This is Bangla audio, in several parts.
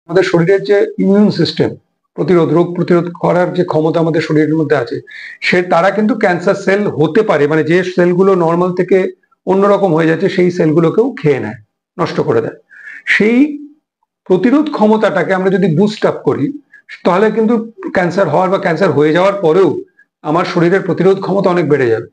আমাদের শরীরের যে ইমিউন সিস্টেম, রোগ প্রতিরোধ করার যে ক্ষমতা আমাদের শরীরের মধ্যে আছে, তারা কিন্তু ক্যান্সার সেল হতে পারে, মানে যে সেলগুলো নর্মাল থেকে অন্যরকম হয়ে যাচ্ছে সেই সেলগুলোকেও খেয়ে নেয়, নষ্ট করে দেয়। সেই প্রতিরোধ ক্ষমতাটাকে আমরা যদি বুস্ট আপ করি, তাহলে কিন্তু ক্যান্সার হওয়ার বা ক্যান্সার হয়ে যাওয়ার পরেও আমার শরীরের প্রতিরোধ ক্ষমতা অনেক বেড়ে যাবে।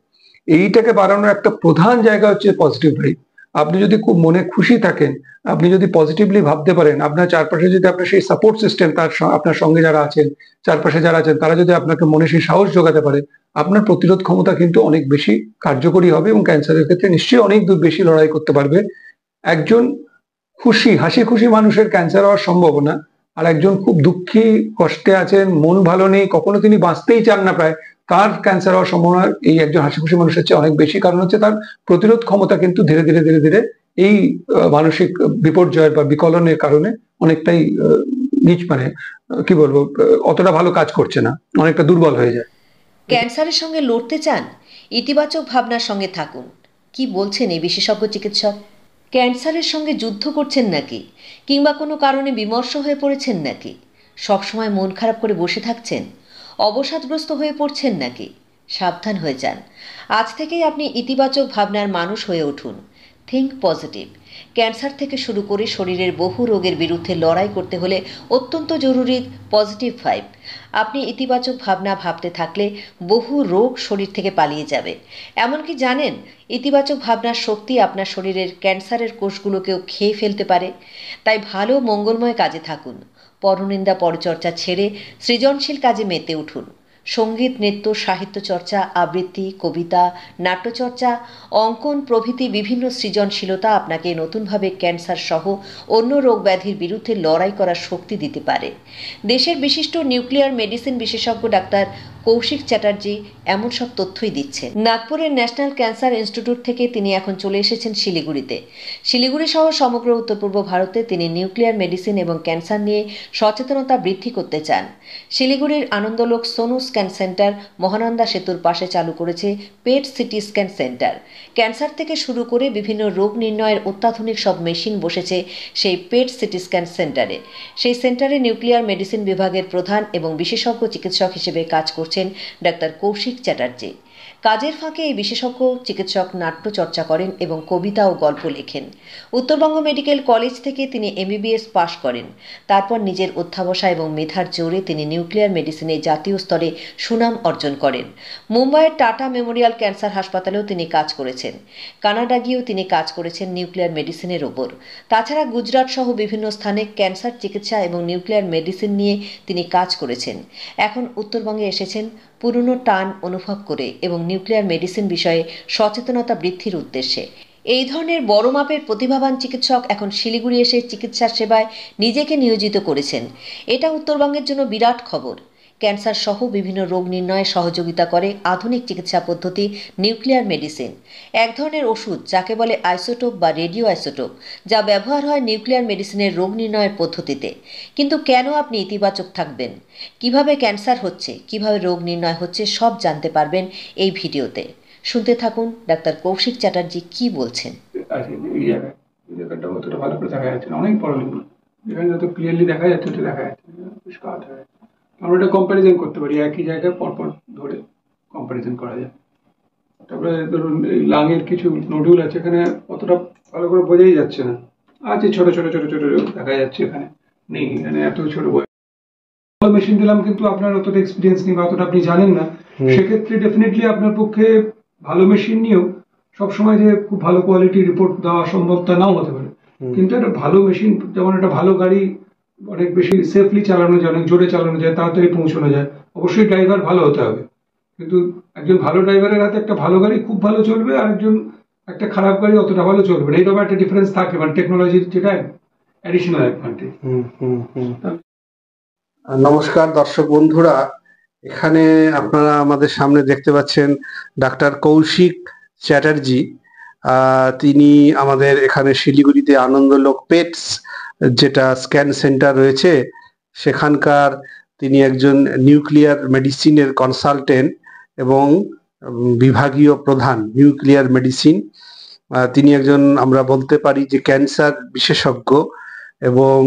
এইটাকে বাড়ানোর একটা প্রধান জায়গা হচ্ছে পজিটিভ ভাইব। আপনি যদি খুব মনে খুশি থাকেন, আপনি যদি পজিটিভলি ভাবতে পারেন, আপনার চারপাশে যদি আপনার সেই সাপোর্ট সিস্টেম, আপনার সঙ্গে যারা আছেন, চারপাশে যারা আছেন, তারা যদি আপনাকে মনে সেই সাহস যোগাতে পারে, আপনার প্রতিরোধ ক্ষমতা কিন্তু অনেক বেশি কার্যকরী হবে এবং ক্যান্সারের ক্ষেত্রে নিশ্চয়ই অনেক দূর বেশি লড়াই করতে পারবে একজন হাসি খুশি মানুষের ক্যান্সার হওয়ার সম্ভাবনা আর একজন খুব দুঃখী, কষ্টে আছেন, মন ভালো নেই, কখনো তিনি বাঁচতেই চান না প্রায়, তার ক্যান্সার হওয়ার সম্ভাবনা এই একজন হাসি খুশি মানুষের চেয়ে অনেক বেশি। কারণ হচ্ছে তার প্রতিরোধ ক্ষমতা কিন্তু ধীরে ধীরে ধীরে ধীরে এই মানসিক বিপর্যয় বা বিকলনের কারণে অনেকটাই নিচ, মানে কি বলবো, অতটা ভালো কাজ করছে না, অনেকটা দুর্বল হয়ে যায়। ক্যান্সারের সঙ্গে লড়তে চান? ইতিবাচক ভাবনার সঙ্গে থাকুন। কি বলছেন এই বিশেষজ্ঞ চিকিৎসক? ক্যান্সারের সঙ্গে যুদ্ধ করছেন নাকি, কিংবা কোনো কারণে বিমর্ষ হয়ে পড়েছেন নাকি? সবসময় মন খারাপ করে বসে থাকছেন? অবসাদগ্রস্ত হয়ে পড়ছেন নাকি? সাবধান হয়ে যান। আজ থেকেই আপনি ইতিবাচক ভাবনার মানুষ হয়ে উঠুন। Think positive. ক্যান্সার থেকে শুরু করে শরীরের বহু রোগের বিরুদ্ধে লড়াই করতে হলে অত্যন্ত জরুরি পজিটিভ ভাইব। আপনি ইতিবাচক ভাবনা ভাবতে থাকলে বহু রোগ শরীর থেকে পালিয়ে যাবে। এমনকি জানেন, ইতিবাচক ভাবনার শক্তি আপনার শরীরের ক্যান্সারের কোষগুলোকেও খেয়ে ফেলতে পারে। তাই ভালো মঙ্গলময় কাজে থাকুন। পরনিন্দা পরচর্চা ছেড়ে সৃজনশীল কাজে মেতে উঠুন। সঙ্গীত, নৃত্য, সাহিত্য চর্চা, আবৃত্তি, কবিতা, নাট্যচর্চা, অঙ্কন প্রভৃতি বিভিন্ন সৃজনশীলতা আপনাকে নতুনভাবে ক্যান্সার সহ অন্য রোগ ব্যাধির বিরুদ্ধে লড়াই করার শক্তি দিতে পারে। দেশের বিশিষ্ট নিউক্লিয়ার মেডিসিন বিশেষজ্ঞ ডাক্তার কৌশিক চ্যাটার্জি এমন সব তথ্যই দিচ্ছেন। নাগপুরের ন্যাশনাল ক্যান্সার ইনস্টিটিউট থেকে তিনি এখন চলে এসেছেন শিলিগুড়িতে। শিলিগুড়ি সহ সমগ্র উত্তর পূর্ব ভারতে তিনি নিউক্লিয়ার মেডিসিন এবং ক্যান্সার নিয়ে সচেতনতা বৃদ্ধি করতে চান। শিলিগুড়ির আনন্দলোক সোনু স্ক্যান সেন্টার মহানন্দা সেতুর পাশে চালু করেছে PET CT scan centre. Cancer থেকে শুরু করে বিভিন্ন রোগ নির্ণয়ের অত্যাধুনিক সব মেশিন বসেছে সেই পেট সিটি স্ক্যান সেন্টারে। সেই সেন্টারে নিউক্লিয়ার মেডিসিন বিভাগের প্রধান এবং বিশেষজ্ঞ চিকিৎসক হিসেবে কাজ করছেন ডাক্তার কৌশিক চ্যাটার্জি। কাজের ফাঁকে এই বিশেষজ্ঞ চিকিৎসক নাট্য চর্চা করেন এবং কবিতা ও গল্প লেখেন। উত্তরবঙ্গ মেডিকেল কলেজ থেকে তিনি MBBS পাশ করেন। তারপর নিজের অধ্যাবসায় এবং মেধার জোরে তিনি নিউক্লিয়ার মেডিসিনে জাতীয় স্তরে সুনাম অর্জন করেন। মুম্বাইয়ের টাটা মেমোরিয়াল ক্যান্সার হাসপাতালেও তিনি কাজ করেছেন। কানাডা গিয়েও তিনি কাজ করেছেন নিউক্লিয়ার মেডিসিনের ওপর। তাছাড়া গুজরাট সহ বিভিন্ন স্থানে ক্যান্সার চিকিৎসা এবং নিউক্লিয়ার মেডিসিন নিয়ে তিনি কাজ করেছেন। এখন উত্তরবঙ্গে এসেছেন পুরনো টান অনুভব করে এবং নিউক্লিয়ার মেডিসিন বিষয়ে সচেতনতা বৃদ্ধির উদ্দেশ্যে। এই ধরনের বড় মাপের প্রতিভাবান চিকিৎসক এখন শিলিগুড়ি এসে চিকিৎসার সেবায় নিজেকে নিয়োজিত করেছেন। এটা উত্তরবঙ্গের জন্য বিরাট খবর। ক্যান্সার সহ বিভিন্ন রোগ নির্ণয়ে সহযোগিতা করে আধুনিক চিকিৎসা পদ্ধতি নিউক্লিয়ার মেডিসিন। এক ধরনের ওষুধ যাকে বলে আইসোটোপ বা রেডিও আইসোটোপ, যা ব্যবহার হয় নিউক্লিয়ার মেডিসিনের রোগ নির্ণয়ের পদ্ধতিতে। কিন্তু কেন আপনি ইতিবাচক থাকবেন? কিভাবে ক্যান্সার হচ্ছে, কিভাবে রোগ নির্ণয় হচ্ছে, সব জানতে পারবেন এই ভিডিওতে। শুনতে থাকুন ডাক্তার কৌশিক চ্যাটার্জি কি বলছেন। ভালো করে দেখা যাচ্ছে না, অনেক বড় লিম্ব, যেখানে যত ক্লিয়ারলি দেখা যাচ্ছে ওটা দেখা যাচ্ছে না, পরিষ্কার দেখা যাচ্ছে। আমরা এটা কম্পারিজন করতে পারি, একই জায়গায় পরপর ধরে কম্পারিজন করা যায়। তারপরে ধরুন লাঙের কিছু নডুল আছে, এখানে অতটা ভালো করে বোঝাই যাচ্ছে না, আছে ছোট ছোট ছোট ছোট দেখা যাচ্ছে, এখানে নেই, এখানে এত ছোট মেশিন দিলাম কিন্তু আপনার অতটা এক্সপিরিয়েন্স নেই বা অতটা আপনি জানেন না, সেক্ষেত্রে ডেফিনেটলি আপনার পক্ষে ভালো মেশিন নিয়েও সবসময় যে খুব ভালো কোয়ালিটি রিপোর্ট দেওয়া সম্ভব তা নাও হতে পারে। কিন্তু একটা ভালো মেশিন, যেমন একটা ভালো গাড়ি অনেক বেশি সেফলি চালানো যায়, অনেক জোরে চালানো যায়, তাড়াতাড়ি পৌঁছানো যায়, অবশ্যই ড্রাইভার ভালো হতে হবে। কিন্তু একজন ভালো ড্রাইভারের হাতে একটা ভালো গাড়ি খুব ভালো চলবে, আর একজন একটা খারাপ গাড়ি অতটা ভালো চলবে না, এইরকম একটা ডিফারেন্স থাকে, মানে টেকনোলজির যেটা অ্যাডিশনাল অ্যাডভান্টেজ। নমস্কার দর্শক বন্ধুরা, এখানে আপনারা আমাদের সামনে দেখতে পাচ্ছেন ডাক্তার কৌশিক চ্যাটার্জি। তিনি আমাদের এখানে শিলিগুড়িতে আনন্দলোক পেটস যেটা স্ক্যান সেন্টার রয়েছে সেখানকার তিনি একজন নিউক্লিয়ার মেডিসিনের কনসালটেন্ট এবং বিভাগীয় প্রধান নিউক্লিয়ার মেডিসিন। তিনি একজন, আমরা বলতে পারি যে ক্যান্সার বিশেষজ্ঞ, এবং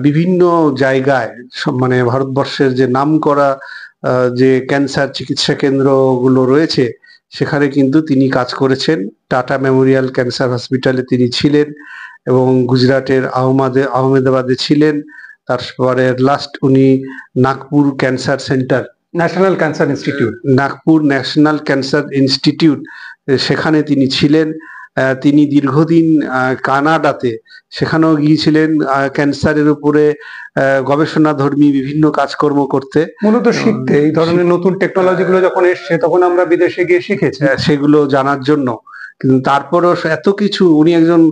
বিভিন্ন জায়গায় মানে ভারতবর্ষের যে নামকরা যে ক্যান্সার চিকিৎসা কেন্দ্রগুলো রয়েছে সেখানে কিন্তু তিনি কাজ করেছেন। টাটা মেমোরিয়াল ক্যান্সার হসপিটালে তিনি ছিলেন এবং গুজরাটের আহমেদাবাদে ছিলেন। তারপরে লাস্ট উনি Nagpur cancer centre, national cancer institute, Nagpur national cancer institute, সেখানে তিনি ছিলেন। তিনি দীর্ঘদিন কানাডাতে সেখানেও গিয়েছিলেন ক্যান্সারের উপরে গবেষণাধর্মী বিভিন্ন কাজকর্ম করতে, মূলত শিখতে। এই ধরনের নতুন টেকনোলজি গুলো যখন এসছে তখন আমরা বিদেশে গিয়ে শিখেছি সেগুলো জানার জন্য। কিন্তু তারপরও এত কিছু, উনি একজন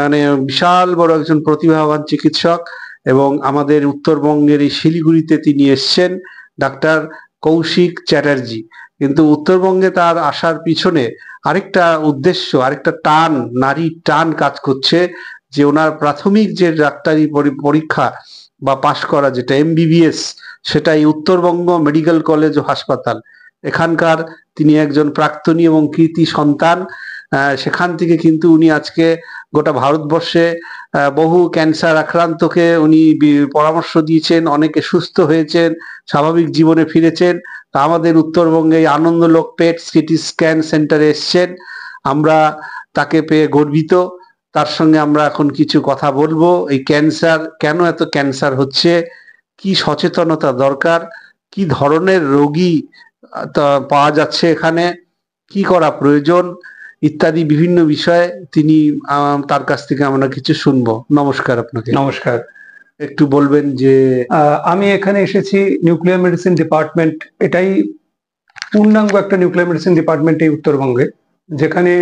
মানে বিশাল বড় একজন প্রতিভাবান চিকিৎসক এবং আমাদের উত্তরবঙ্গের এই শিলিগুড়িতে তিনি এসছেন, ডাক্তার কৌশিক চ্যাটার্জি। কিন্তু উত্তরবঙ্গে তার আসার পিছনে আরেকটা উদ্দেশ্য, আরেকটা টান, নারীর টান কাজ করছে, যে ওনার প্রাথমিক যে ডাক্তারি পরীক্ষা বা পাশ করা যেটা MBBS, সেটা এই উত্তরবঙ্গ মেডিকেল কলেজ ও হাসপাতাল। এখানকার তিনি একজন প্রাক্তনী এবং কৃতি সন্তান। সেখান থেকে কিন্তু উনি আজকে গোটা ভারতবর্ষে বহু ক্যান্সার আক্রান্তকে উনি পরামর্শ দিয়েছেন, অনেকে সুস্থ হয়েছেন, স্বাভাবিক জীবনে ফিরেছেন। তা আমাদের উত্তরবঙ্গে আনন্দলোক পেট সিটি স্ক্যান সেন্টারে এসছেন, আমরা তাকে পেয়ে গর্বিত। তার সঙ্গে আমরা এখন কিছু কথা বলবো, এই ক্যান্সার কেন এত ক্যান্সার হচ্ছে, কি সচেতনতা দরকার, কি ধরনের রোগী পাওয়া যাচ্ছে এখানে, কি করা প্রয়োজন ইত্যাদি বিভিন্ন বিষয়ে তিনি তার কাছ থেকে আমরা কিছু শুনবো। নমস্কার আপনাকে। নমস্কার। একটু বলবেন যে আমি এখানে এসেছি নিউক্লিয়ার মেডিসিন ডিপার্টমেন্ট, এটাই পূর্ণাঙ্গ একটা নিউক্লিয়ার মেডিসিন ডিপার্টমেন্ট এই উত্তরবঙ্গে, যেখানে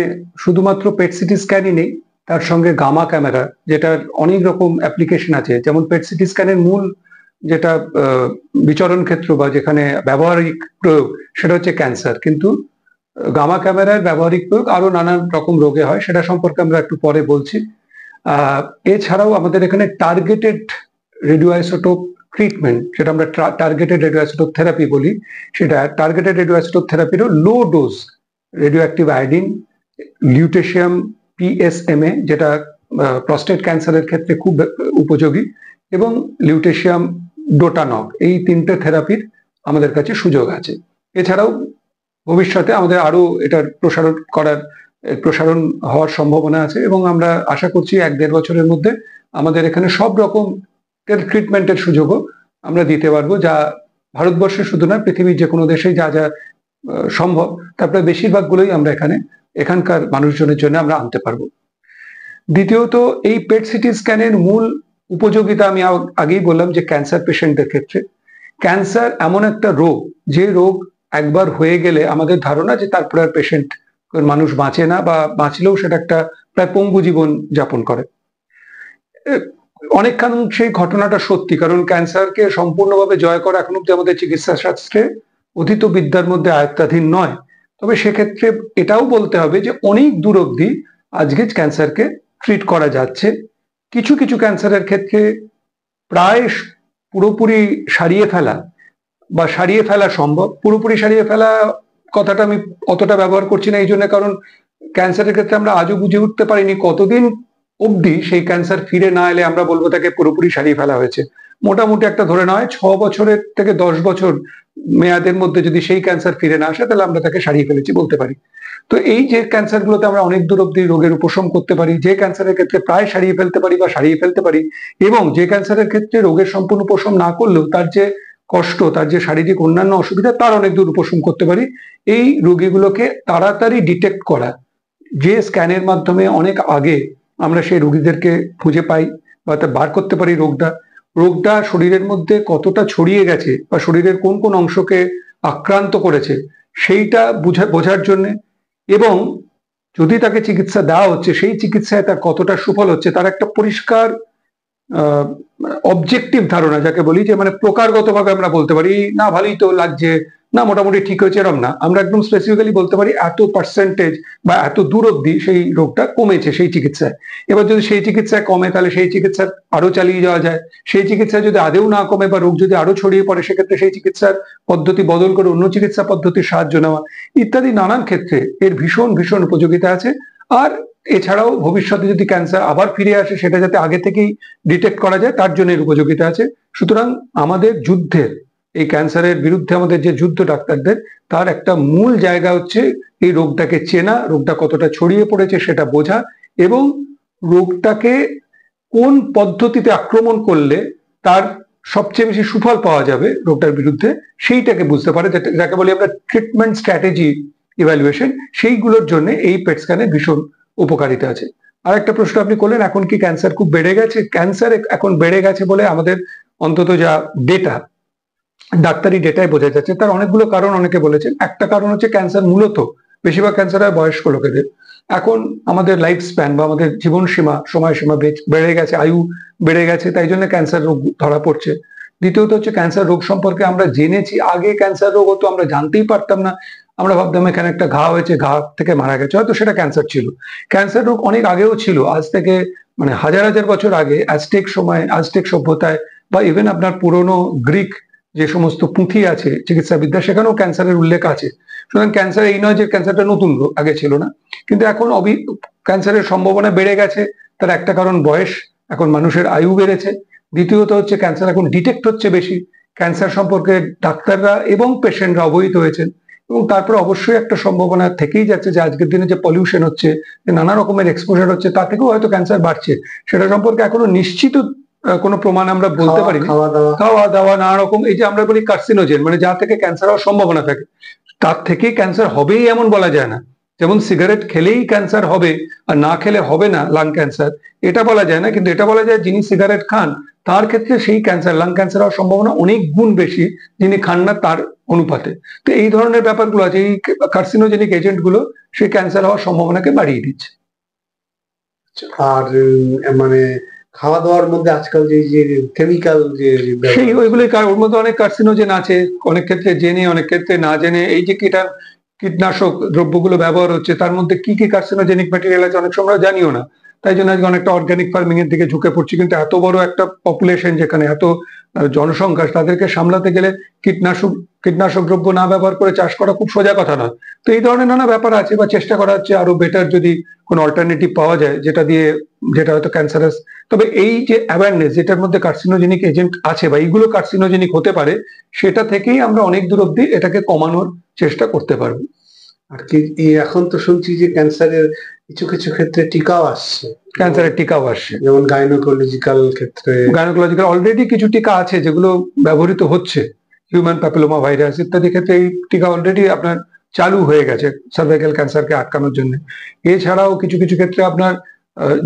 শুধুমাত্র পেট সিটি স্ক্যানই নেই, তার সঙ্গে গামা ক্যামেরা, যেটার অনেক রকম অ্যাপ্লিকেশন আছে। যেমন পেট সিটি স্ক্যানের মূল যেটা বিচরণ ক্ষেত্র বা যেখানে ব্যবহারিক প্রয়োগ সেটা হচ্ছে ক্যান্সার, কিন্তু গামা ক্যামেরার ব্যবহারিক প্রয়োগ আরো নানান রকম রোগে হয়, সেটা সম্পর্কে আমরা একটু পরে বলছি। এছাড়াও আমাদের এখানে টার্গেটেড রেডিও আইসোটোপ ট্রিটমেন্ট, যেটা আমরা টার্গেটেড রেডিও আইসোটোপ থেরাপি বলি, সেটা টার্গেটেড রেডিও আইসোটোপ থেরাপিরও low dose radioactive iodine, lutetium PSMA, যেটা প্রস্টেট ক্যান্সারের ক্ষেত্রে খুব উপযোগী, এবং লিউটেশিয়াম ডোটানক, এই তিনটে থেরাপির আমাদের কাছে সুযোগ আছে। এছাড়াও ভবিষ্যতে আমাদের আরো এটার প্রসারণ হওয়ার সম্ভাবনা আছে এবং আমরা আশা করছি 1-1.5 বছরের মধ্যে আমাদের এখানে সব রকম ট্রিটমেন্টের সুযোগও আমরা দিতে পারবো, যা ভারতবর্ষে শুধু নয়, পৃথিবীর যে কোনো দেশেই যা যা সম্ভব তারপরে বেশিরভাগগুলোই আমরা এখানকার মানুষজনের জন্য আমরা আনতে পারবো। দ্বিতীয়ত, এই পেট সিটি স্ক্যানের মূল উপযোগিতা আমি আগেই বললাম যে ক্যান্সার পেশেন্টদের ক্ষেত্রে। ক্যান্সার এমন একটা রোগ, যে রোগ একবার হয়ে গেলে আমাদের ধারণা যে তারপরে আর পেশেন্ট মানুষ বাঁচে না, বা বাঁচলেও সেটা একটা প্রায় পঙ্গু জীবন যাপন করে। অনেকাংশে সেই ঘটনাটা সত্যি, কারণ ক্যান্সারকে সম্পূর্ণভাবে জয় করা এখন অব্দি আমাদের চিকিৎসা শাস্ত্রে অধীত বিদ্যার মধ্যে আয়ত্তাধীন নয়। তবে সেক্ষেত্রে এটাও বলতে হবে যে অনেক দূর অব্দি আজকে ক্যান্সারকে ট্রিট করা যাচ্ছে। কিছু কিছু ক্যান্সারের ক্ষেত্রে প্রায় পুরোপুরি সারিয়ে ফেলা সম্ভব। পুরোপুরি সারিয়ে ফেলা কথাটা আমি অতটা ব্যবহার করছি না এই জন্য, কারণ ক্যান্সারের ক্ষেত্রে আমরা আজও বুঝে উঠতে পারিনি কতদিন অবধি সেই ক্যান্সার ফিরে না এলে আমরা বলবো তাকে পুরোপুরি সারিয়ে ফেলা হয়েছে। মোটামুটি একটা ধরে নেওয়া হয় 6 বছরের থেকে 10 বছর মেয়াদের মধ্যে যদি সেই ক্যান্সার ফিরে না আসে তাহলে আমরা তাকে সারিয়ে ফেলেছি বলতে পারি। তো এই যে ক্যান্সারগুলোতে আমরা অনেক দূর অব্দি রোগের উপশম করতে পারি, যে ক্যান্সারের ক্ষেত্রে প্রায় সারিয়ে ফেলতে পারি বা সারিয়ে ফেলতে পারি, এবং যে ক্যান্সারের ক্ষেত্রে রোগের সম্পূর্ণ উপশম না করলেও তার যে কষ্ট, তার যে শারীরিক অন্যান্য অসুবিধা, তার অনেক দূর উপশম করতে পারি। এই রোগীগুলোকে তাড়াতাড়ি ডিটেক্ট করা, যে স্ক্যানের মাধ্যমে অনেক আগে আমরা সেই রোগীদেরকে খুঁজে পাই বা তা বার করতে পারি রোগটা শরীরের মধ্যে কতটা ছড়িয়ে গেছে বা শরীরের কোন কোন অংশকে আক্রান্ত করেছে সেইটা বোঝার জন্য, এবং যদি তাকে চিকিৎসা দেওয়া হচ্ছে সেই চিকিৎসায় তার কতটা সুফল হচ্ছে তার একটা পরিষ্কার অবজেক্টিভ ধারণা, যাকে বলি যে মানে প্রকারগতভাবে আমরা বলতে পারি না ভালোই তো লাগছে, না মোটামুটি ঠিক হয়েছে, এরম না। আমরা একদম স্পেসিফিক্যালি বলতে পারি এত পার্সেন্টেজ বা এত দূর অব্দি সেই রোগটা কমেছে সেই চিকিৎসায়। এবার যদি সেই চিকিৎসায় কমে তাহলে সেই চিকিৎসা আরো চালিয়ে যাওয়া যায়। সেই চিকিৎসা যদি আদেও না কমে বা রোগ যদি আরো ছড়িয়ে পড়ে, সেক্ষেত্রে সেই চিকিৎসার পদ্ধতি বদল করে অন্য চিকিৎসা পদ্ধতির সাহায্য নেওয়া ইত্যাদি নানান ক্ষেত্রে এর ভীষণ ভীষণ উপযোগিতা আছে। আর এছাড়াও ভবিষ্যতে যদি ক্যান্সার আবার ফিরে আসে সেটা যাতে আগে থেকেই ডিটেক্ট করা যায় তার জন্য এর উপযোগিতা আছে। সুতরাং আমাদের যুদ্ধের, এই ক্যান্সারের বিরুদ্ধে আমাদের যে যুদ্ধ ডাক্তারদের, তার একটা মূল জায়গা হচ্ছে এই রোগটাকে চেনা, রোগটা কতটা ছড়িয়ে পড়েছে সেটা বোঝা, এবং রোগটাকে কোন পদ্ধতিতে আক্রমণ করলে তার সবচেয়ে বেশি সুফল পাওয়া যাবে রোগটার বিরুদ্ধে, সেইটাকে বুঝতে পারে, যাকে বলি আমরা ট্রিটমেন্ট স্ট্র্যাটেজি ইভ্যালুয়েশন। সেইগুলোর জন্য এই পেট স্ক্যানের ভীষণ উপকারিতা আছে। আর একটা প্রশ্ন আপনি করলেন, এখন কি ক্যান্সার খুব বেড়ে গেছে? ক্যান্সার এখন বেড়ে গেছে বলে আমাদের অন্তত যা ডেটা, ডাক্তারি ডেটায় বোঝা যাচ্ছে। তার অনেকগুলো কারণ অনেকে বলেছেন। একটা কারণ হচ্ছে ক্যান্সার মূলত বেশিরভাগ ক্যান্সার হয় বয়স্ক লোকেদের। এখন আমাদের লাইফ স্প্যান বা আমাদের জীবন সীমা, সময়সীমা বেড়ে গেছে, আয়ু বেড়ে গেছে, তাই জন্য ক্যান্সার রোগ ধরা পড়ছে। দ্বিতীয়ত হচ্ছে ক্যান্সার রোগ সম্পর্কে আমরা জেনেছি, আগে ক্যান্সার রোগ হতো আমরা জানতেই পারতাম না, আমরা ভাবতাম এখানে একটা ঘা হয়েছে, ঘা থেকে মারা গেছে, হয়তো সেটা ক্যান্সার ছিল। ক্যান্সার রোগ অনেক আগেও ছিল, আজ থেকে মানে হাজার হাজার বছর আগে, অ্যাজটেক সময়, অ্যাজটেক সভ্যতায়, বা ইভেন আপনার পুরনো গ্রিক যে সমস্ত পুঁথি আছে চিকিৎসাবিদ্যা, সেখানেও ক্যান্সারের উল্লেখ আছে। সুতরাং ক্যান্সার এই নয় যে ক্যান্সারটা নতুন রোগ, আগে ছিল না। কিন্তু এখন ক্যান্সারের সম্ভাবনা বেড়ে গেছে। তার একটা কারণ বয়স, এখন মানুষের আয়ু বেড়েছে। দ্বিতীয়ত হচ্ছে ক্যান্সার এখন ডিটেক্ট হচ্ছে বেশি, ক্যান্সার সম্পর্কে ডাক্তাররা এবং পেশেন্টরা অবহিত হয়েছেন। এবং তারপরে অবশ্যই একটা সম্ভাবনা থেকেই যাচ্ছে যে আজকের দিনে যে পলিউশন হচ্ছে, যে নানা রকমের এক্সপোজার হচ্ছে, তা থেকেও হয়তো ক্যান্সার বাড়ছে। সেটা সম্পর্কে এখনো নিশ্চিত কোনো প্রমাণ আমরা বলতে পারি। খাওয়া দাওয়া নানা রকম, এই যে আমরা বলি কার্সিনোজেন, মানে যা থেকে ক্যান্সার হওয়ার সম্ভাবনা থাকে, তার থেকে ক্যান্সার হবেই এমন বলা যায় না। যেমন সিগারেট খেলেই ক্যান্সার হবে আর না খেলে হবে না লাং ক্যান্সার, এটা বলা যায় না। কিন্তু এটা বলা যায় যিনি সিগারেট খান তার ক্ষেত্রে সেই ক্যান্সার, লাং ক্যান্সার হওয়ার সম্ভাবনা অনেক গুণ বেশি যিনি খান না তার অনুপাতে। তো এই ধরনের ব্যাপারগুলো আছে, এই কার্সিনোজেনিক এজেন্ট গুলো সেই ক্যান্সার হওয়ার সম্ভাবনাকে বাড়িয়ে দিচ্ছে। আর মানে খাওয়া দাওয়ার মধ্যে আজকাল যে কেমিক্যাল যে সেই ওইগুলো, ওর মধ্যে অনেক কার্সিনোজেন আছে, অনেক ক্ষেত্রে জেনে অনেক ক্ষেত্রে না জেনে। এই যে কীটনাশক দ্রব্যগুলো ব্যবহার হচ্ছে, তার মধ্যে কি কি কার্সিনোজেনিক ম্যাটেরিয়াল আছে অনেক সময় জানিও না। তাই জন্য আজকে অনেকটা অর্গানিক ফার্মিং এর দিকে ঝুঁকে পড়ছি। কিন্তু এত বড় একটা পপুলেশন, যেখানে এত জনসংখ্যা, তাদেরকে সামলাতে গেলে কীটনাশক দ্রব্য না ব্যবহার করে চাষ করা খুব সোজা কথা নয়। তো এই ধরনের নানা ব্যাপার আছে, বা চেষ্টা করা হচ্ছে আরো বেটার যদি কোনো অল্টারনেটিভ পাওয়া যায় যেটা হয়তো ক্যান্সারাস। তবে এই যে অ্যাওয়ারনেস, যেটার মধ্যে কার্সিনোজেনিক এজেন্ট আছে বা এইগুলো কার্সিনোজেনিক হতে পারে, সেটা থেকেই আমরা অনেক দূর অব্দি এটাকে কমানোর চেষ্টা করতে পারবো। আর কি এখন তো শুনছি যে ক্যান্সারের কিছু কিছু ক্ষেত্রে টিকাও আসছে, যেমন গাইনোকোলজিক্যাল ক্ষেত্রে। গাইনোকোলজিক্যাল অলরেডি কিছু টিকা আছে যেগুলো ব্যবহৃত হচ্ছে, হিউম্যান প্যাপিলোমা ভাইরাস ইত্যাদি ক্ষেত্রে এই টিকা অলরেডি আপনার চালু হয়ে গেছে সার্ভাইকাল ক্যান্সারকে আটকানোর জন্য। এছাড়াও কিছু কিছু ক্ষেত্রে আপনার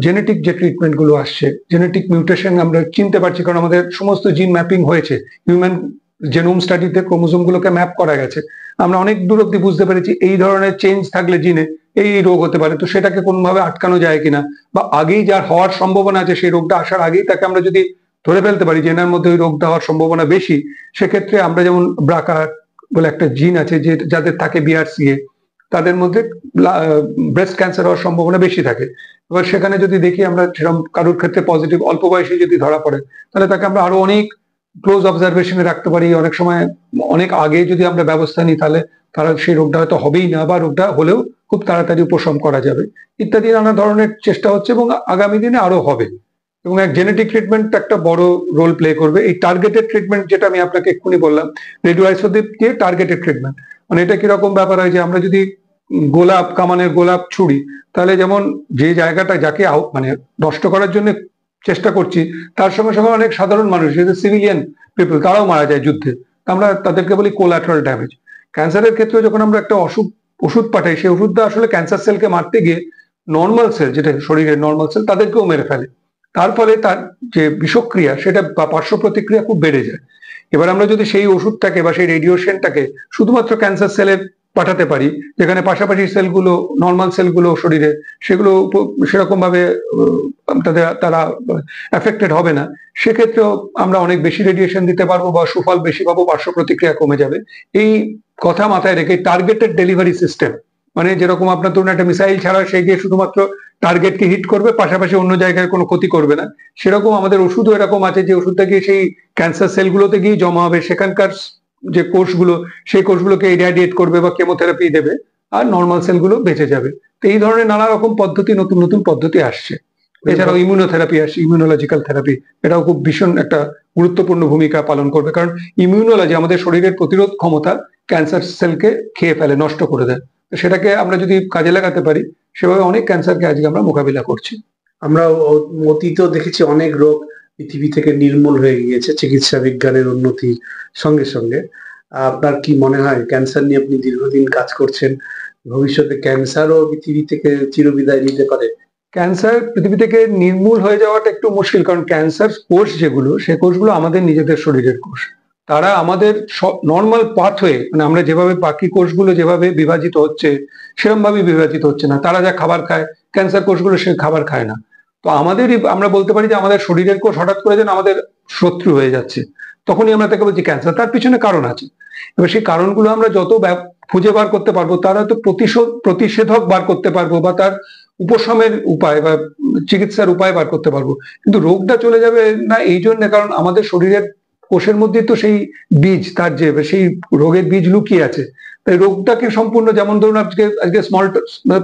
জেনেটিক যে ট্রিটমেন্ট গুলো আসছে, জেনেটিক মিউটেশন আমরা চিনতে পারছি, কারণ আমাদের সমস্ত জিন ম্যাপিং হয়েছে, হিউম্যান জেনোম স্টাডিতে ক্রোমোজোম গুলোকে ম্যাপ করা গেছে। আমরা অনেক দূর অব্দি বুঝতে পেরেছি এই ধরনের চেঞ্জ থাকলে জিনে এই রোগ হতে পারে। তো সেটাকে কোনোভাবে আটকানো যায় কিনা, বা আগেই যার হওয়ার সম্ভাবনা আছে সেই রোগটা আসার আগেই তাকে আমরা যদি ধরে ফেলতে পারি যে এনার মধ্যে ওই রোগটা হওয়ার সম্ভাবনা বেশি, সেক্ষেত্রে আমরা যেমন ব্রাকা বলে একটা জিন আছে যে যাদের থাকে BRCA, তাদের মধ্যে ব্রেস্ট ক্যান্সার হওয়ার সম্ভাবনা বেশি থাকে। এবার সেখানে যদি দেখি আমরা সেরকম কারোর ক্ষেত্রে পজিটিভ অল্প বয়সে যদি ধরা পড়ে, তাহলে তাকে আমরা আরো অনেক ক্লোজ অবজারভেশনে রাখতে পারি। অনেক সময় অনেক আগে যদি আমরা ব্যবস্থা নিই, তাহলে তারা সেই রোগটা হয়তো হবেই না, বা রোগটা হলেও খুব তাড়াতাড়ি উপশম করা যাবে। ইত্যাদি নানা ধরনের চেষ্টা হচ্ছে এবং আগামী দিনে আরো হবে। এবং এক জেনেটিক ট্রিটমেন্ট একটা বড় রোল প্লে করবে। এই টার্গেটেড ট্রিটমেন্ট, যেটা আমি আপনাকে এক্ষুনি বললাম, রেডিও আইসোটোপ দিয়ে টার্গেটেড ট্রিটমেন্ট, মানে এটা কিরকম ব্যাপার হয় যে আমরা যদি কামানের গোলাপ ছুড়ি, তাহলে যেমন যে জায়গাটা যাকে মানে নষ্ট করার জন্য চেষ্টা করছি, তার সঙ্গে সঙ্গে অনেক সাধারণ মানুষ, যেহেতু সিভিলিয়ান পিপল, তারাও মারা যায় যুদ্ধে, আমরা তাদেরকে বলি কোলাটারাল ড্যামেজ। ক্যান্সারের ক্ষেত্রে যখন আমরা একটা ওষুধ পাঠাই, সেই ওষুধটা আসলে ক্যান্সার সেলকে মারতে গিয়ে নর্মাল সেল, যেটা শরীরের নর্মাল সেল, তাদেরকেও মেরে ফেলে। তার ফলে তার যে বিষক্রিয়া, সেটা বা পার্শ্ব প্রতিক্রিয়া খুব বেড়ে যায়। এবার আমরা যদি সেই ওষুধটাকে বা সেই রেডিয়েশনটাকে শুধুমাত্র ক্যান্সার সেলে পাঠাতে পারি, যেখানে পাশাপাশি সেলগুলো, নর্মাল সেলগুলো শরীরে, সেগুলো সেরকম ভাবে তারা এফেক্টেড হবে না, সেক্ষেত্রেও আমরা অনেক বেশি রেডিয়েশন দিতে পারবো বা সুফল বেশি পাবো, পার্শ্ব প্রতিক্রিয়া কমে যাবে। এই কথা মাথায় রেখে টার্গেটেড ডেলিভারি সিস্টেম, মানে যেরকম আপনার ধরুন একটা মিসাইল ছাড়া সে গিয়ে শুধুমাত্র টার্গেটকে হিট করবে, পাশাপাশি অন্য জায়গায় কোনো ক্ষতি করবে না, সেরকম আমাদের ওষুধও এরকম আছে যে ওষুধটা গিয়ে সেই ক্যান্সার সেলগুলোতে গিয়ে জমা হবে, সেখানকার যে কোষগুলো, সেই কোষগুলোকে ইরাডিয়েট করবে বা কেমোথেরাপি দেবে, আর নর্মাল সেলগুলো বেঁচে যাবে। তো এই ধরনের নানা রকম পদ্ধতি, নতুন নতুন পদ্ধতি আসছে। এছাড়াও ইমিউনোথেরাপি আসছে, ইমিউনোলজিক্যাল থেরাপি, এটাও খুব ভীষণ একটা গুরুত্বপূর্ণ ভূমিকা পালন করবে, কারণ ইমিউনোলজি আমাদের শরীরের প্রতিরোধ ক্ষমতা ক্যান্সার সেলকে খেয়ে ফেলে, নষ্ট করে দেয়। তো সেটাকে আমরা যদি কাজে লাগাতে পারি, সেভাবে অনেক ক্যান্সারকে আজকে আমরা মোকাবিলা করছি। আমরা অতীতেও দেখেছি অনেক রোগ পৃথিবী থেকে নির্মূল হয়ে গিয়েছে চিকিৎসা বিজ্ঞানের উন্নতির সঙ্গে সঙ্গে। আপনার কি মনে হয়, ক্যান্সার নিয়ে আপনি দীর্ঘদিন কাজ করছেন, ভবিষ্যতে ক্যান্সারও পৃথিবী থেকে চিরবিদায় নিতে পারে? ক্যান্সার পৃথিবী থেকে নির্মূল হয়ে যাওয়াটা একটু মুশকিল, কারণ ক্যান্সার কোষ যেগুলো, সে কোষগুলো আমাদের নিজেদের শরীরের কোষ। তারা আমাদের নর্মাল পাথওয়ে, মানে আমরা যেভাবে বাকি কোষগুলো যেভাবে বিভাজিত হচ্ছে সেরকম ভাবে বিভাজিত হচ্ছে না। তারা যা খাবার খায়, ক্যান্সার কোষগুলো সে খাবার খায় না। তো আমাদেরই, আমরা বলতে পারি যে আমাদের শরীরের কোষ হঠাৎ করে যেন আমাদের শত্রু হয়ে যাচ্ছে, তখনই আমরা তাকে বলছি ক্যান্সার। তার পিছনে কারণ আছে। এবার সেই কারণগুলো আমরা যত খুঁজে বার করতে পারবো, তারা তো প্রতিষেধক বার করতে পারবো, বা তার উপশমের উপায় বা চিকিৎসার উপায় বার করতে পারবো। কিন্তু রোগটা চলে যাবে না এই জন্য, কারণ আমাদের শরীরের কোষের মধ্যে তো সেই বীজ, তার যে সেই রোগের বীজ লুকিয়ে আছে। তাই রোগটাকে সম্পূর্ণ, যেমন ধরুন আজকে স্মল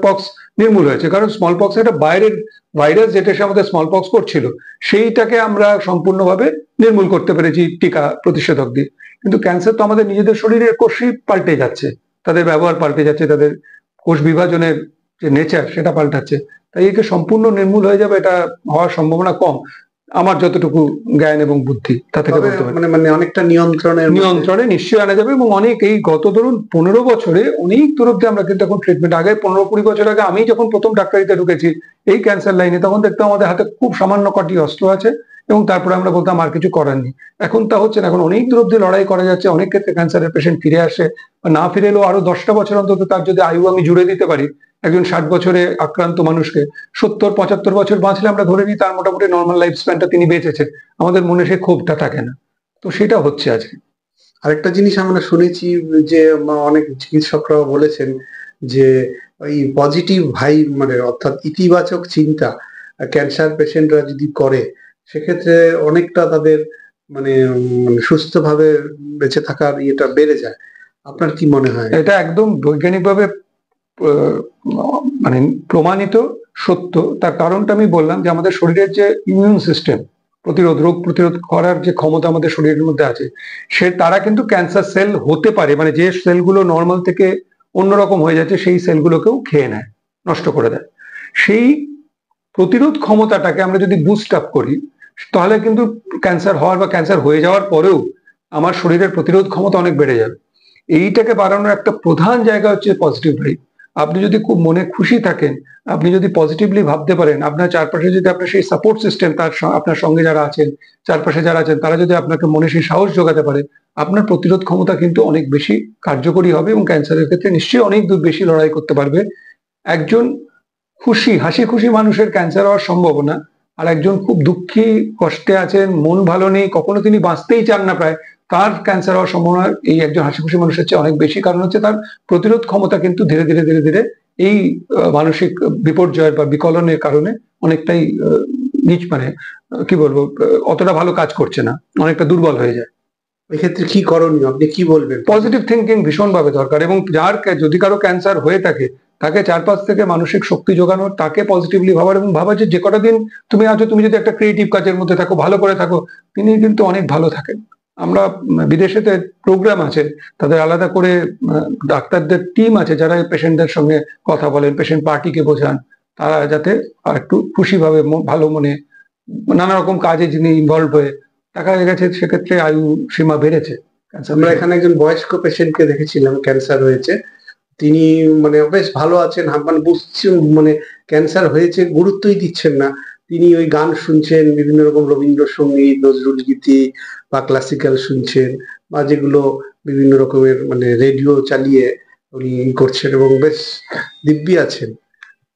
পক্স নির্মূল হয়েছে, কারণ স্মল পক্স একটা বাইরের ভাইরাস, যেটা সে আমাদের স্মল পক্স করছিল, সেইটাকে আমরা সম্পূর্ণভাবে নির্মূল করতে পেরেছি টিকা, প্রতিষেধক দিয়ে। কিন্তু ক্যান্সার তো আমাদের নিজেদের শরীরের কোষই পাল্টে যাচ্ছে, তাদের ব্যবহার পাল্টে যাচ্ছে, তাদের কোষ বিভাজনের যে নেচার সেটা পাল্টাচ্ছে। তাই একে সম্পূর্ণ নির্মূল হয়ে যাবে এটা হওয়ার সম্ভাবনা কম, আমার যতটুকু জ্ঞান এবং বুদ্ধি তা থেকে বলতে পারি। মানে অনেকটা নিয়ন্ত্রণে নিশ্চয়ই আনা যাবে। এবং অনেক, এই গত ধরুন 15 বছরে অনেক দূর অব্দি আমরা কিন্তু এখন ট্রিটমেন্ট, আগে 15-20 বছর আগে আমি যখন প্রথম ডাক্তারিতে ঢুকেছি এই ক্যান্সার লাইনে, তখন দেখতাম আমাদের হাতে খুব সামান্য কটি অস্ত্র আছে এবং তারপরে আমরা বলতাম আর কিছু করার নেই। এখন তা হচ্ছে না, এখন অনেক দূর অব্দি লড়াই করা যাচ্ছে। অনেক ক্ষেত্রে ক্যান্সারের পেশেন্ট ফিরে আসে, বা না ফিরে এলেও আরো 10টা বছর অন্তত তার যদি আয়ু আমি জুড়ে দিতে পারি, একজন 60 বছরে আক্রান্ত মানুষকে 70-75 বছর বাঁচলে আমরা ধরে নিই তার মোটামুটি নর্মাল লাইফ স্প্যানটা তিনি বেঁচেছেন, আমাদের মনে সেই ক্ষোভটা থাকে না। তো সেটা হচ্ছে আজকে। আরেকটা জিনিস আমরা শুনেছি যে অনেক চিকিৎসকরাও বলেছেন যে ওই পজিটিভ মানে অর্থাৎ ইতিবাচক চিন্তা ক্যান্সার পেশেন্টরা যদি করে, সেক্ষেত্রে অনেকটা তাদের মানে সুস্থভাবে বেঁচে থাকার ইয়েটা বেড়ে যায়। আপনার কি মনে হয়? এটা একদম বৈজ্ঞানিকভাবে মানে প্রমাণিত সত্য। তার কারণটা আমি বললাম যে আমাদের শরীরের যে ইমিউন সিস্টেম, রোগ প্রতিরোধ করার যে ক্ষমতা আমাদের শরীরের মধ্যে আছে, তারা কিন্তু ক্যান্সার সেল হতে পারে, মানে যে সেলগুলো নর্মাল থেকে অন্যরকম হয়ে যাচ্ছে সেই সেলগুলোকেও খেয়ে নেয়, নষ্ট করে দেয়। সেই প্রতিরোধ ক্ষমতাটাকে আমরা যদি বুস্ট আপ করি, তাহলে কিন্তু ক্যান্সার হওয়ার বা ক্যান্সার হয়ে যাওয়ার পরেও আমার শরীরের প্রতিরোধ ক্ষমতা অনেক বেড়ে যাবে। এইটাকে বাড়ানোর একটা প্রধান জায়গা হচ্ছে পজিটিভ ভাইব। আপনি যদি খুব মনে খুশি থাকেন, আপনি যদি পজিটিভলি ভাবতে পারেন, আপনার চারপাশে যদি আপনার সেই সাপোর্ট সিস্টেম, আপনার সঙ্গে যারা আছেন, চারপাশে যারা আছেন, তারা যদি আপনাকে মনে সেই সাহস যোগাতে পারে, আপনার প্রতিরোধ ক্ষমতা কিন্তু অনেক বেশি কার্যকরী হবে এবং ক্যান্সারের ক্ষেত্রে নিশ্চয়ই অনেক দূর বেশি লড়াই করতে পারবে। একজন হাসি খুশি মানুষের ক্যান্সার হওয়ার সম্ভাবনা, আর একজন খুব দুঃখী, কষ্টে আছেন, মন ভালো নেই, কখনো তিনি বাঁচতেই চান না প্রায়, তার ক্যান্সার হওয়ার সম্ভাবনা এই একজন হাসি খুশি মানুষের চেয়ে অনেক বেশি। কারণ হচ্ছে তার প্রতিরোধ ক্ষমতা কিন্তু ধীরে ধীরে ধীরে ধীরে এই মানসিক বিপর্যয়ের বা বিকলনের কারণে অনেকটাই মানে কি বলবো, অতটা ভালো কাজ করছে না, অনেকটা দুর্বল হয়ে যায়। এক্ষেত্রে কি করণীয়, আপনি কি বলবেন? পজিটিভ থিঙ্কিং ভীষণভাবে দরকার। এবং যদি কারো ক্যান্সার হয়ে থাকে, তাকে চারপাশ থেকে মানসিক শক্তি যোগানোর, তাকে পজিটিভলি ভাবার এবং ভাবা যে কটা দিন তুমি আছো, তুমি যদি একটা ক্রিয়েটিভ কাজের মধ্যে থাকো, ভালো করে থাকো, তিনি কিন্তু অনেক ভালো থাকেন। আমরা বিদেশেতে প্রোগ্রাম আছে, তাদের আলাদা করে ডাক্তারদের টিম আছে যারা পেশেন্টদের সঙ্গে কথা বলেন, পেশেন্ট পার্টিকে বোঝান, তারা যাতে একটু খুশিভাবে ভালো মনে নানা রকম কাজে যিনি ইনভলভ হয়ে, দেখা গেছে সেক্ষেত্রে আয়ু সীমা বেড়েছে। আমরা এখানে একজন বয়স্ক পেশেন্টকে দেখেছিলাম, ক্যান্সার হয়েছে, তিনি মানে বেশ ভালো আছেন, মানে বুঝছেন মানে ক্যান্সার হয়েছে, গুরুত্বই দিচ্ছেন না। তিনি ওই গান শুনছেন, বিভিন্ন রকম রবীন্দ্রসঙ্গীত, নজরুল গীতি বা ক্লাসিক্যাল শুনছেন, বা যেগুলো বিভিন্ন রকমের মানে রেডিও চালিয়ে উনি করছেন এবং বেশ দিব্যি আছেন।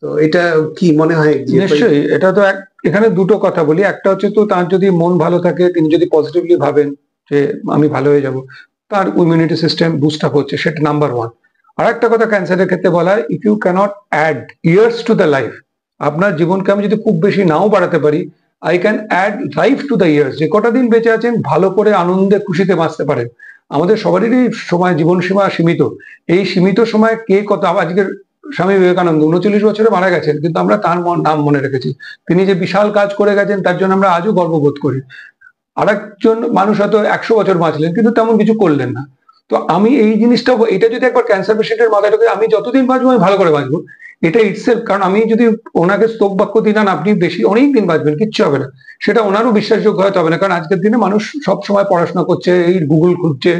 তো এটা কি মনে হয়? নিশ্চয়ই, এটা তো এখানে দুটো কথা বলি। একটা হচ্ছে, তো তার যদি মন ভালো থাকে, তিনি যদি পজিটিভলি ভাবেন যে আমি ভালো হয়ে যাব, তার ইমিউনিটি সিস্টেম বুস্ট আপ হচ্ছে, সেটা নাম্বার ওয়ান। আর একটা কথা ক্যান্সারের ক্ষেত্রে বলা হয়, if you cannot add years to the life, আপনার জীবনকে আমি যদি খুব বেশি নাও বাড়াতে পারি, I can add life to the years. যে কটা দিন বেঁচে আছেন ভালো করে আনন্দে খুশিতে বাঁচতে পারেন। আমাদের সবারই সময়, জীবনসীমা সীমিত। এই সীমিত সময় কে কত, আজকের স্বামী বিবেকানন্দ 39 বছরে মারা গেছেন, কিন্তু আমরা তার নাম মনে রেখেছি। তিনি যে বিশাল কাজ করে গেছেন তার জন্য আমরা আজও গর্ববোধ করি। আরেকজন মানুষ হয়তো 100 বছর বাঁচলেন কিন্তু তেমন কিছু করলেন না। তো আমি এই জিনিসটা, এটা যদি একবার ক্যান্সার পেশেন্টের মাথায় ঢোকে, আমি যতদিন বাঁচবো আমি ভালো করে বাঁচবো, এটা ইটসেলফ, কারণ আমি যদি ওনাকে স্তব বাক্য দিই না আপনি বেশি অনেক দিন বাঁচবেন, কিচ্ছু হবে না, সেটা ওনারও বিশ্বাসযোগ্য হয়তো হবে না। কারণ আজকের দিনে মানুষ সব সময় পড়াশোনা করছে, এই গুগল খুঁজছে,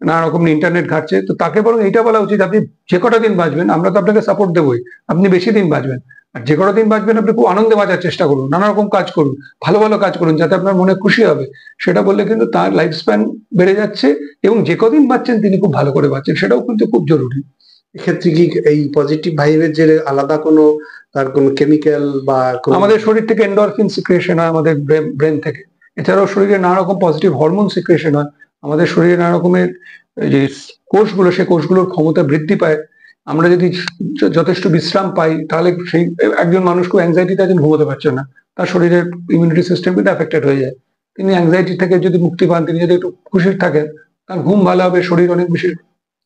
নানা রকম ইন্টারনেট ঘাটছে, তো তাকে বরং এইটা বলা উচিত, আপনি যে কটা দিন বাঁচবেন আমরা তো আপনাকে সাপোর্ট দেবোই, আপনি বেশি দিন বাঁচবেন, আর যে কটা দিন বাঁচবেন আপনি খুব আনন্দে বাঁচার চেষ্টা করুন, নানা রকম কাজ করুন, ভালো ভালো কাজ করুন যাতে আপনার মনে খুশি হবে, সেটা বললে কিন্তু তার লাইফ স্প্যান বেড়ে যাচ্ছে, এবং যে কদিন বাঁচছেন তিনি খুব ভালো করে বাঁচছেন, সেটাও কিন্তু খুব জরুরি। এক্ষেত্রে কি এই পজিটিভ ভাইবের যে আলাদা কোনো তার কোনো কেমিক্যাল বা আমাদের শরীর থেকে এন্ডরফিন সিক্রেশন হয়, আমাদের ব্রেন থেকে, এছাড়াও শরীরে নানা রকম পজিটিভ হরমোন সিক্রেশন হয়, আমাদের শরীরে নানা রকমের যে কোষগুলো, সেই কোষগুলোর ক্ষমতা বৃদ্ধি পায়। আমরা যদি যথেষ্ট বিশ্রাম পাই তাহলে সেই একজন মানুষ খুব অ্যাংজাইটিতে আছেন, ঘুমোতে পারছেন না, তার শরীরের ইমিউনিটি সিস্টেম কিন্তু অ্যাফেক্টেড হয়ে যায়, তিনি অ্যাংজাইটি থেকে যদি মুক্তি পান, তিনি যদি একটু খুশি থাকেন, তার ঘুম ভালো হবে, শরীর অনেক বেশি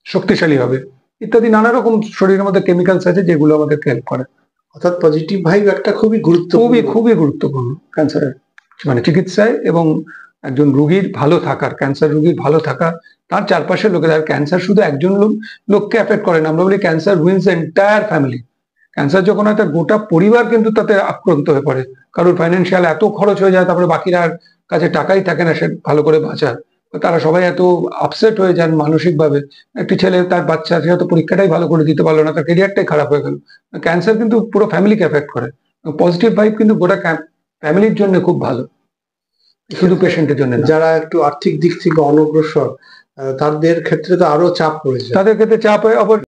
শক্তিশালী হবে, ইত্যাদি নানা রকম শরীরের মধ্যে কেমিক্যালস আছে যেগুলো আমাদেরকে হেল্প করে। অর্থাৎ পজিটিভ ভাইব একটা খুবই খুবই গুরুত্বপূর্ণ ক্যান্সারের মানে চিকিৎসায়, এবং একজন রোগীর ভালো থাকার, ক্যান্সার রোগীর ভালো থাকা, তার চারপাশের লোকের। আর ক্যান্সার শুধু একজন লোককে এফেক্ট করে না, আমরা বলি cancer ruins entire family. Cancer যখন হয় তার গোটা পরিবার কিন্তু তাতে আক্রান্ত হয়ে পড়ে, কারোর ফাইন্যান্সিয়াল এত খরচ হয়ে যায়, তারপরে বাকিরা কাছে টাকাই থাকে না সে ভালো করে বাঁচার, তারা সবাই এত আপসেট হয়ে যান মানসিকভাবে। একটি ছেলে, তার বাচ্চা, সে হয়তো পরীক্ষাটাই ভালো করে দিতে পারলো না, তার ক্যারিয়ারটাই খারাপ হয়ে গেল। ক্যান্সার কিন্তু পুরো ফ্যামিলিকে এফেক্ট করে। পজিটিভ ভাইব কিন্তু গোটা ফ্যামিলির জন্য খুব ভালো, শুধু পেশেন্টের জন্য না। যারা একটু আর্থিক দিক থেকে অনগ্রসর তাদের ক্ষেত্রে তো আরো চাপ পড়ে যায়, তাদের ক্ষেত্রে চাপ হয়।